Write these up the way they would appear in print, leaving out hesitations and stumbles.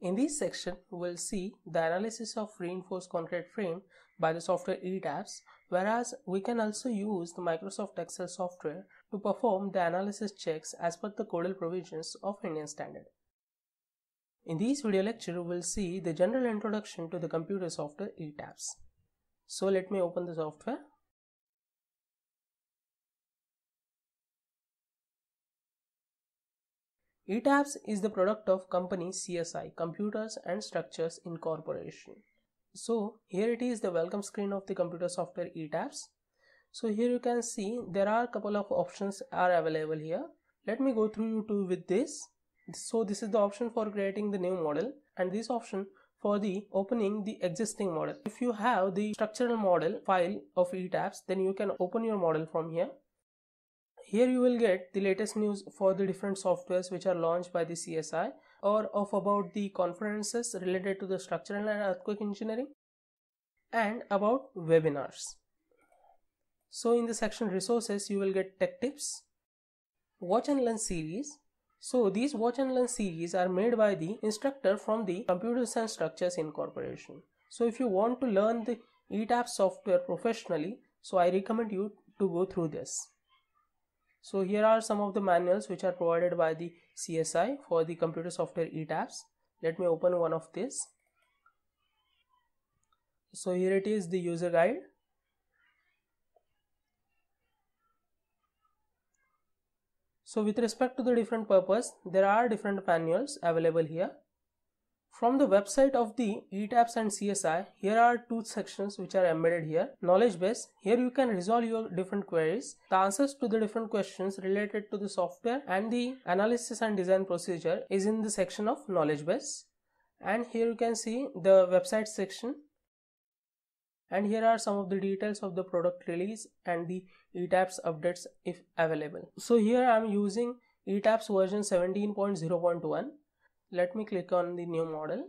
In this section, we will see the analysis of reinforced concrete frame by the software ETABS, whereas we can also use the Microsoft Excel software to perform the analysis checks as per the codal provisions of Indian standard. In this video lecture, we will see the general introduction to the computer software ETABS. So let me open the software. ETABS is the product of company CSI, Computers and Structures Incorporation. So here it is the welcome screen of the computer software ETABS. So here you can see there are a couple of options are available here. Let me go through you with this. So this is the option for creating the new model and this option for the opening the existing model. If you have the structural model file of ETABS, then you can open your model from here. Here you will get the latest news for the different softwares which are launched by the CSI or of about the conferences related to the structural and earthquake engineering and about webinars. So in the section resources you will get tech tips, watch and learn series. So these watch and learn series are made by the instructor from the Computers and Structures Incorporation. So if you want to learn the ETABS software professionally, so I recommend you to go through this. So here are some of the manuals which are provided by the CSI for the computer software ETABS. Let me open one of this. So here it is, the user guide. So with respect to the different purpose, there are different manuals available here. From the website of the ETABS and CSI, here are two sections which are embedded here. Knowledge base, here you can resolve your different queries. The answers to the different questions related to the software and the analysis and design procedure is in the section of knowledge base. And here you can see the website section. And here are some of the details of the product release and the ETABS updates if available. So here I am using ETABS version 17.0.1. Let me click on the new model.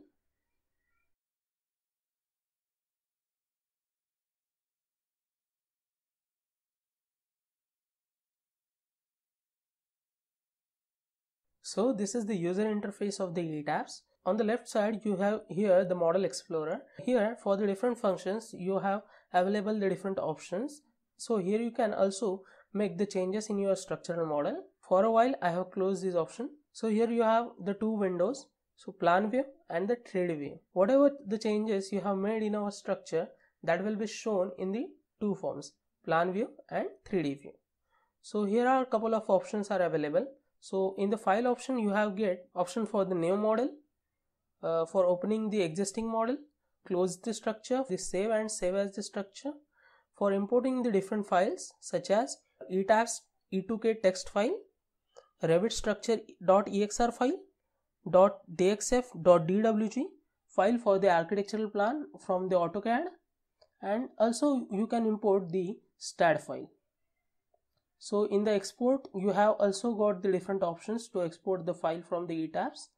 So this is the user interface of the ETABS. On the left side you have here the model explorer. Here for the different functions you have available the different options. So here you can also make the changes in your structural model. For a while I have closed this option. So here you have the two windows. So plan view and the 3D view. Whatever the changes you have made in our structure, that will be shown in the two forms, plan view and 3D view. So here are a couple of options are available. So in the file option you have get option for the new model, for opening the existing model, close the structure, the save and save as the structure, for importing the different files such as ETABS E2K text file, Revit structure.exr file, .dxf.dwg file for the architectural plan from the AutoCAD, and also you can import the STAD file. So in the export you have also got the different options to export the file from the ETABS.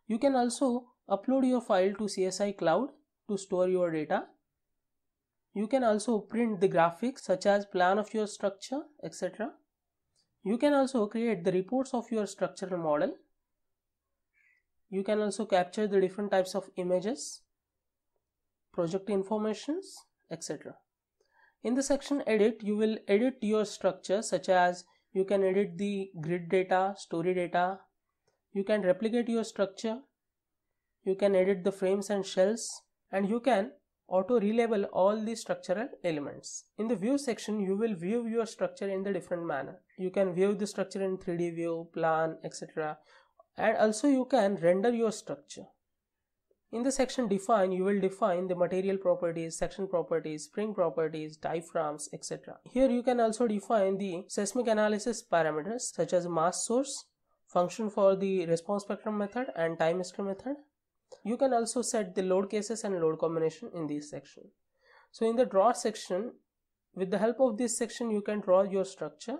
You can also upload your file to CSI Cloud to store your data. You can also print the graphics such as plan of your structure, etc. You can also create the reports of your structural model. You can also capture the different types of images, project informations, etc. In the section edit, you will edit your structure such as you can edit the grid data, story data, you can replicate your structure, you can edit the frames and shells, and you can auto relabel all the structural elements. In the view section, you will view your structure in the different manner. You can view the structure in 3D view, plan, etc. And also you can render your structure. In the section define, you will define the material properties, section properties, spring properties, diaphragms, etc. Here you can also define the seismic analysis parameters such as mass source, function for the response spectrum method and time history method. You can also set the load cases and load combination in this section. So in the draw section, with the help of this section you can draw your structure.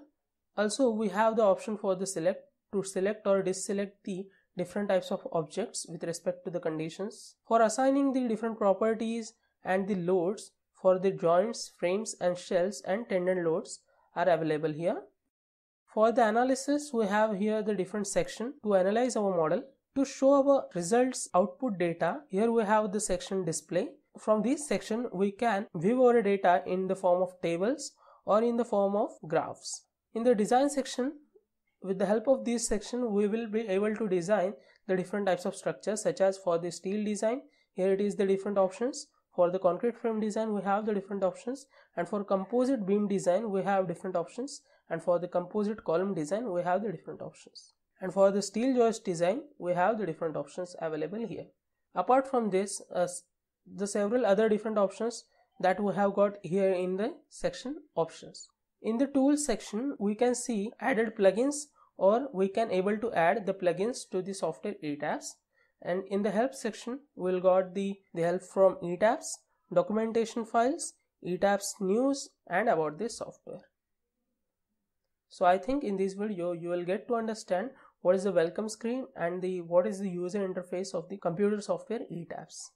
Also we have the option for the select to select or deselect the different types of objects with respect to the conditions. For assigning the different properties and the loads for the joints, frames and shells and tendon loads are available here. For the analysis, we have here the different section to analyze our model. To show our results output data, here we have the section display. From this section we can view our data in the form of tables or in the form of graphs. In the design section, with the help of this section, we will be able to design the different types of structures, such as for the steel design, here it is the different options. For the concrete frame design, we have the different options, and for composite beam design we have different options, and for the composite column design we have the different options, and for the steel joist design we have the different options available here. Apart from this, the several other different options that we have got here in the section options. In the tools section, we can see added plugins, or we can able to add the plugins to the software ETABS. And in the help section, we'll got the help from ETABS, documentation files, ETABS news, and about this software. So I think in this video you will get to understand what is the welcome screen and what is the user interface of the computer software ETABS.